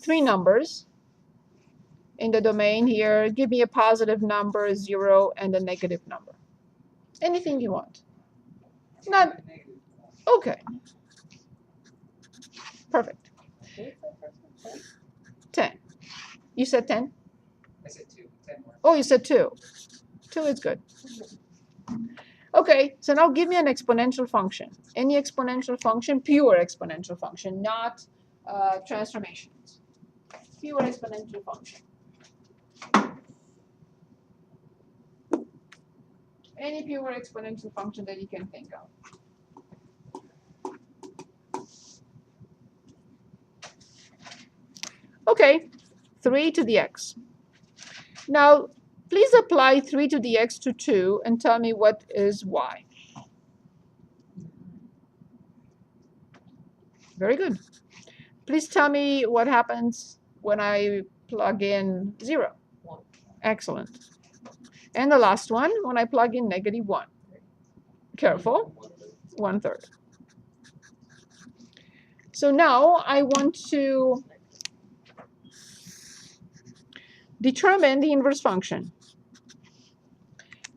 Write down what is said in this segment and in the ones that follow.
Three numbers in the domain here. Give me a positive number, 0, and a negative number. Anything you want. Not okay. Perfect. 10. You said 10? I said 2. 10 more. Oh, you said 2. 2 is good. Okay, so now give me an exponential function. Any exponential function, pure exponential function, not transformations. Pure exponential function. Any pure exponential function that you can think of. Okay, 3 to the x. Now, please apply 3 to the x to 2 and tell me what is y. Very good. Please tell me what happens when I plug in 0. 1. Excellent. And the last one, when I plug in -1. Careful, 1/3. So now I want to determine the inverse function.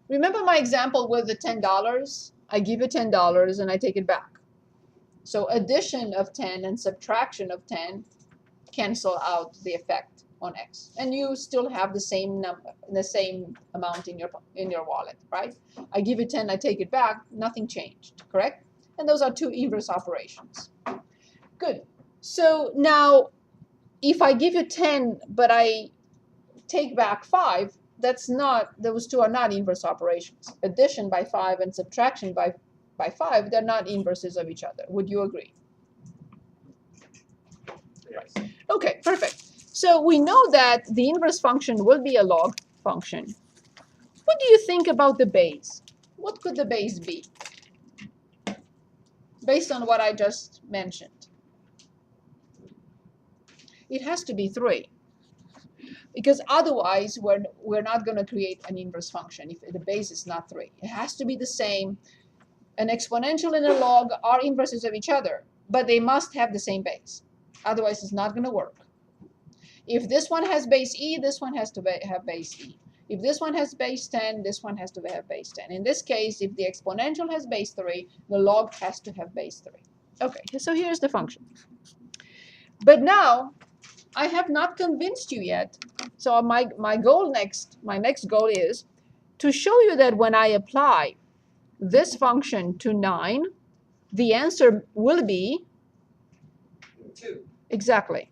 Remember my example with the $10? I give you $10 and I take it back. So addition of 10 and subtraction of 10 cancel out the effect on x, and you still have the same number, the same amount in your wallet, right? I give you 10, I take it back, nothing changed, correct? And those are two inverse operations. Good. So now, if I give you 10, but I take back 5, those two are not inverse operations. Addition by 5 and subtraction by 5, they're not inverses of each other. Would you agree? Yes. Okay, perfect. So we know that the inverse function will be a log function. What do you think about the base? What could the base be? Based on what I just mentioned. It has to be 3. Because otherwise, we're not going to create an inverse function if the base is not 3. It has to be the same. An exponential and a log are inverses of each other, but they must have the same base. Otherwise, it's not going to work. If this one has base e, this one has to have base e. If this one has base 10, this one has to have base 10. In this case, if the exponential has base 3, the log has to have base 3. Okay, so here's the function. But now, I have not convinced you yet. So my next goal is to show you that when I apply this function to 9, the answer will be 2. Exactly.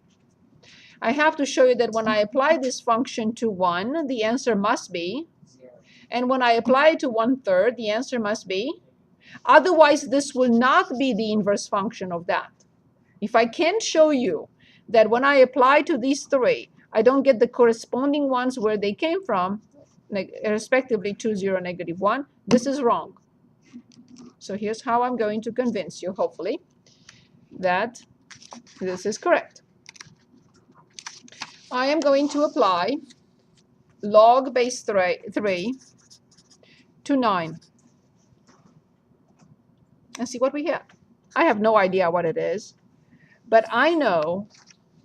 I have to show you that when I apply this function to 1, the answer must be 0. And when I apply it to 1/3, the answer must be. Otherwise, this will not be the inverse function of that. If I can't show you that when I apply to these 3, I don't get the corresponding ones where they came from, respectively 2, 0, -1, this is wrong. So here's how I'm going to convince you, hopefully, that this is correct. I am going to apply log base 3 to 9 and see what we have. I have no idea what it is, but I know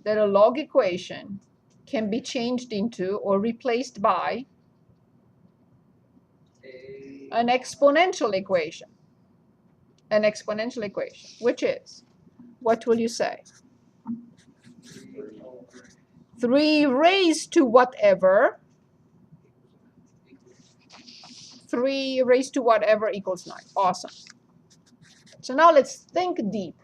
that a log equation can be changed into or replaced by an exponential equation. An exponential equation, which is, what will you say? 3 raised to whatever. 3 raised to whatever equals 9. Awesome. So now let's think deep.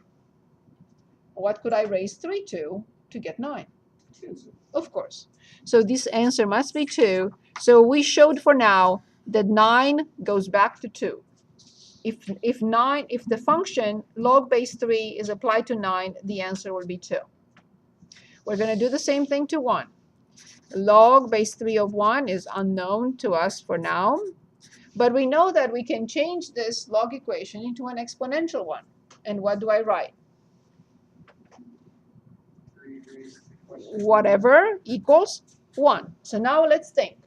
What could I raise 3 to get 9? 2. Of course. So this answer must be 2. So we showed for now that 9 goes back to 2. If the function log base 3 is applied to 9, the answer will be 2. We're going to do the same thing to 1. Log base 3 of 1 is unknown to us for now, but we know that we can change this log equation into an exponential one. And what do I write? Whatever equals 1. So now let's think.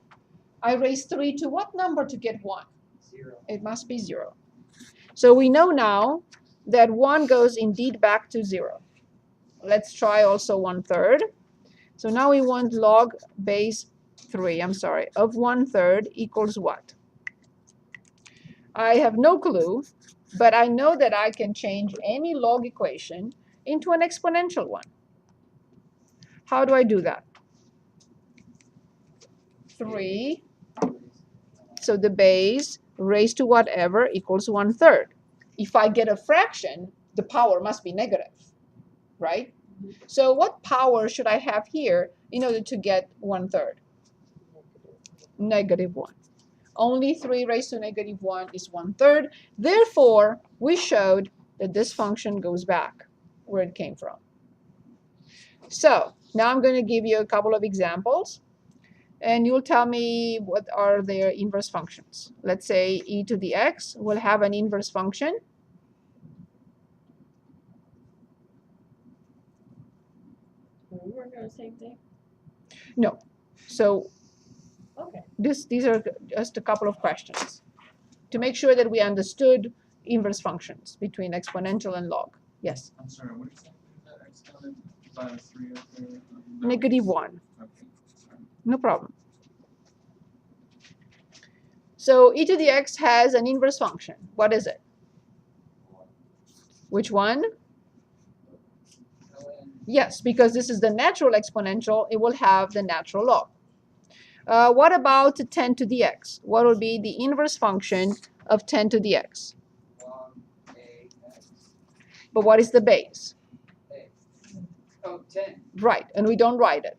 I raised 3 to what number to get 1? 0. It must be 0. So we know now that 1 goes indeed back to 0. let's try also 1/3. So now we want log base 3, I'm sorry, of 1/3 equals what? I have no clue, but I know that I can change any log equation into an exponential one. How do I do that? 3, so the base raised to whatever equals 1/3. If I get a fraction, the power must be negative, right? So what power should I have here in order to get 1/3? -1. Only 3 raised to -1 is 1/3. Therefore, we showed that this function goes back where it came from. So now I'm going to give you a couple of examples, and you'll tell me what are their inverse functions. Let's say e to the x will have an inverse function. Are we working on the same thing? No. So Okay. these are just a couple of questions to make sure that we understood inverse functions between exponential and log. Yes? I'm sorry, what exactly is that exponent minus 3 up there? -1. Okay. No problem. So e to the x has an inverse function. What is it? Which one? Yes, because this is the natural exponential, it will have the natural log. What about 10 to the x? What will be the inverse function of 10 to the x? Log AX. But what is the base? A. Oh, 10. Right, and we don't write it.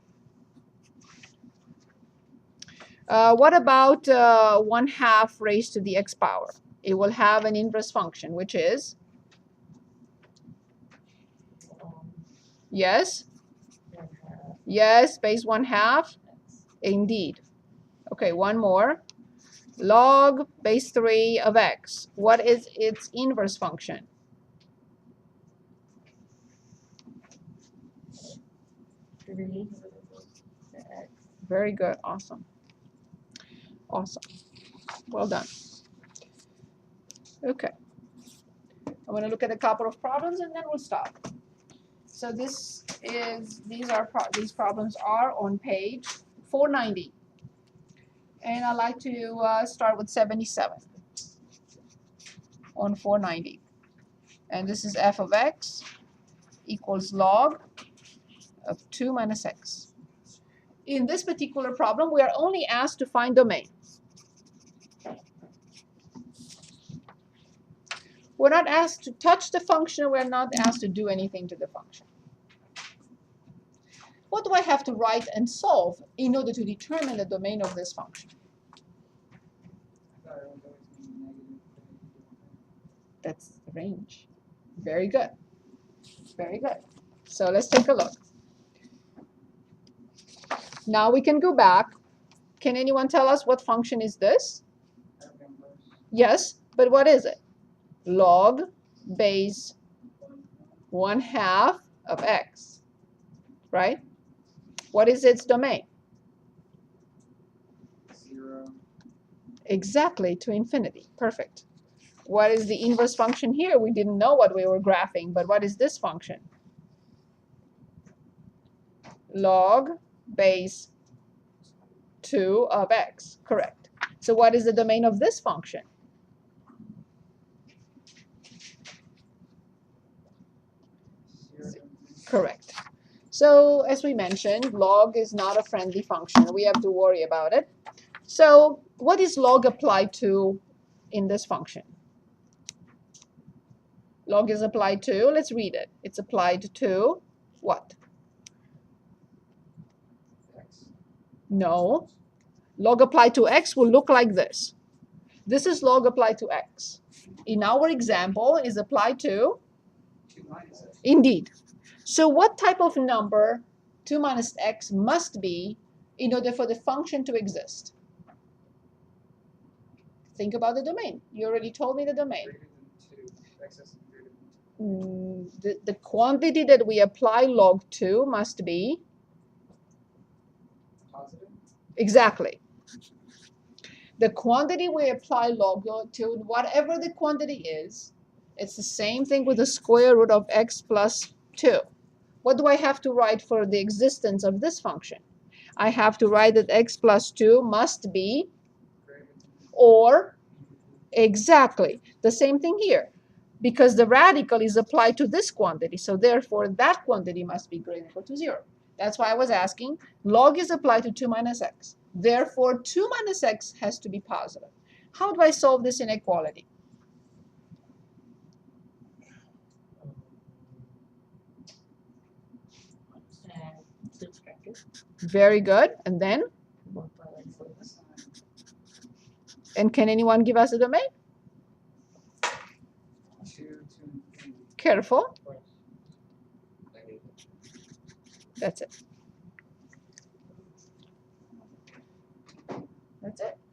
What about 1/2 raised to the x power? It will have an inverse function, which is, yes? Yes, base 1/2. Indeed. Okay, one more. Log base 3 of x. What is its inverse function? Very good. Awesome. Awesome. Well done. Okay. I'm going to look at a couple of problems and then we'll stop. So these problems are on page 490. And I'd like to start with 77 on 490. And this is f of x equals log of 2 minus x. In this particular problem, we are only asked to find domain. We're not asked to touch the function. We're not asked to do anything to the function. What do I have to write and solve in order to determine the domain of this function? I thought it was always going to be negative. That's the range. Very good. Very good. So let's take a look. Now we can go back. Can anyone tell us what function is this? Yes, but what is it? Log base 1/2 of x, right? What is its domain? 0. Exactly, to infinity. Perfect. What is the inverse function here? We didn't know what we were graphing, but what is this function? Log base 2 of x. Correct. So what is the domain of this function? Correct. So as we mentioned, log is not a friendly function. We have to worry about it. So what is log applied to in this function? Log is applied to, let's read it. It's applied to what? X. No. Log applied to x will look like this. This is log applied to x. In our example, is applied to? 2 minus X. Indeed. So what type of number 2 minus x must be in order for the function to exist? Think about the domain. You already told me the domain. Greater than 2. Excess is greater than 2. The quantity that we apply log to must be? Positive. Exactly. The quantity we apply log to, whatever the quantity is, it's the same thing with the square root of x plus 2. what do I have to write for the existence of this function? I have to write that x plus 2 must be, or, exactly, the same thing here. Because the radical is applied to this quantity, so therefore that quantity must be greater than or equal to 0. That's why I was asking, log is applied to 2 minus x. Therefore, 2 minus x has to be positive. How do I solve this inequality? And subtract it. Very good. And then, Multiply by 4. and can anyone give us a domain? 2, 2, 3. Careful. That's it. That's it.